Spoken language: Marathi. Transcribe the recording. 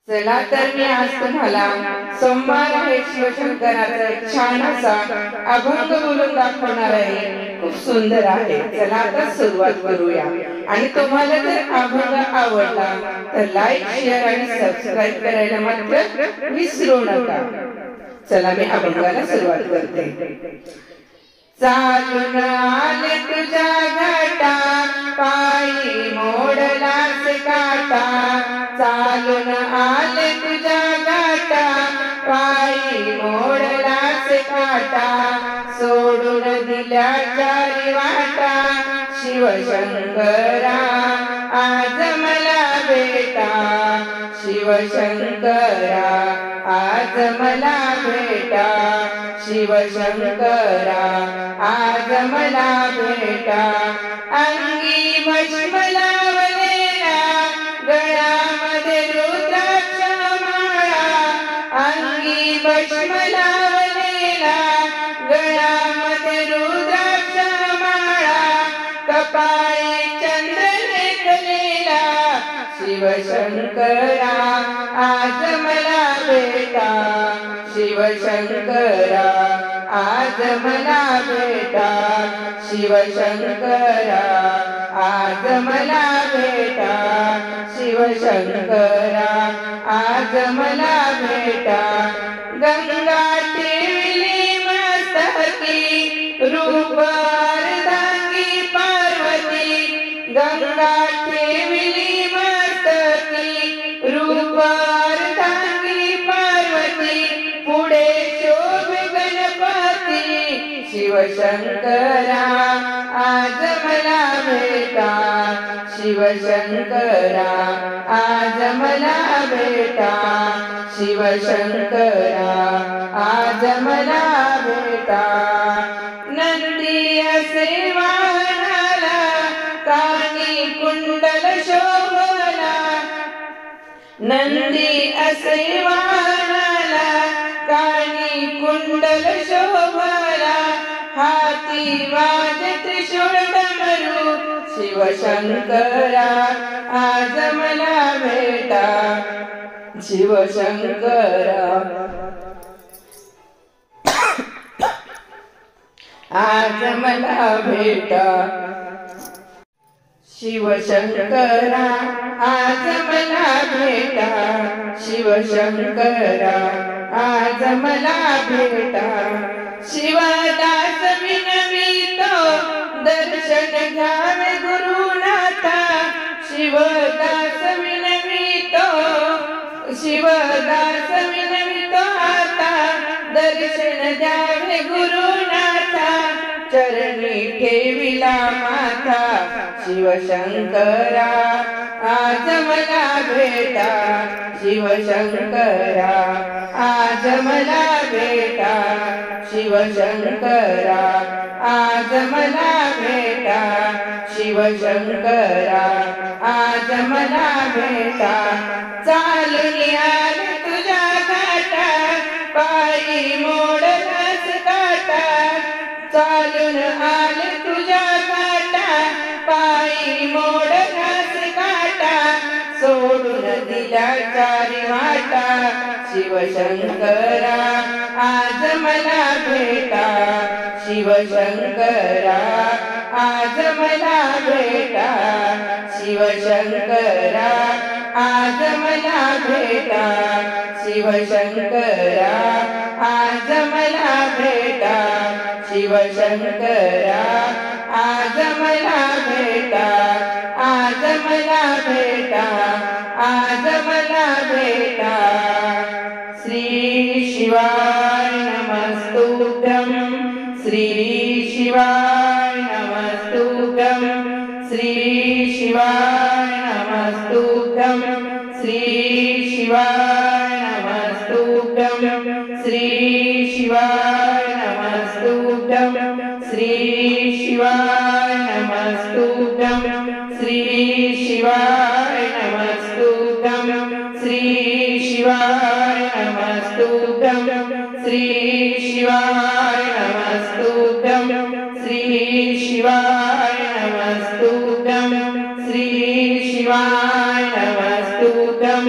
चला तर मी आज तुम्हाला सोमवार आहे शिवशंकराचा एक छान असा अभंग बोलून दाखवणार आहे। खूप सुंदर आहे। चला आता सुरुवात करूया। आणि तुम्हाला जर अभंग आवडला तर लाईक शेअर आणि सबस्क्राइब करायला मात्र विसरू नका। चला मी अभंगाला सुरुवात करते। चालून आले तुझ्या घाटा पायी मोडलास काटा, चालून आले तुझ्या घाटा पायी मोडलास काटा, सोडून दिल्या चारी वाटा शिवशंकरा आज मला भेटा, शिवशंकरा आज मला भेटा, शिवशंकरा आज मला भेटा। अंगी भस्म लावलेला गळ्यामध्ये रुद्राक्ष माळा, अंगी भस्म लावलेला गळ्यामध्ये रुद्राक्ष माळा, कपाळी चंद्र लेखलेला शिवशंकरा आज मला भेटा, शिवशंकरा आज मला भेटा, शिवशंकरा आज मला भेटा, शिवशंकरा आज मला भेटा। गंगा टेविली मस्तकी रूप अर्धांगी पार्वती, गंगा टेविली मस्तकी रूप अर्धांगी पार्वती, पुढे शोभे गणपती शिवशंकरा आज मला भेटा, शिवशंकरा आज मला भेटा, शिवशंकरा आज मला भेटा। नंदी असे वाहनाला कानी कुंडल शोभला, नंदी असे वाहनाला कानी कुंडल शोभला, हाती वाजे त्रिशूळ डमरू शिवशंकरा आज मला भेटा, शिवशंकरा आज मला भेटा, शिवशंकरा आज मला भेटा, शिवशंकरा आज मला भेटा। शिवदास विनवितो दर्शन घ्यावे गुरुनाथा, शिवदास विनवितो, शिवदास विनवितो आता दर्शन द्यावे गुरुनाथा, चरणी ठेविला माथा शिवशंकरा आज मला भेटा, शिवशंकरा आज मला भेटा, शिवशंकरा आज मला भेटा, शिवशंकरा आज मला भेटा। चालून आले तुझ्या घाटा पायी मोडलास काटा, चालून आले तुझ्या घाटा पायी मोडलास काटा, सोडून दिल्या चारी वाटा शिवशंकरा आज मला भेटा, शिवशंकरा आज मला भेटा, शिवशंकरा आज मला भेटा, शिवशंकरा आज मला भेटा, शिवशंकरा आज मला भेटा, आज मला भेटा, आज मला भेटा। श्री शिवाय नमस्तुभ्यं, श्री शिवाय नमस्तुभ्यं, श्री शिवाय नमस्तुभ्यं, श्री शिवाय नमस्तुभ्यं, श्री शिवाय नमस्तुभ्यं, श्री शिवाय नमस्तुभ्यं, श्री शिवाय नमस्तुभ्यं, श्री शिवाय नमस्तुभ्यं, श्री शिवाय नमस्तुभ्यं, श्री शिवाय नमस्तुभ्यं, श्री शिवाय नमस्तुभ्यं,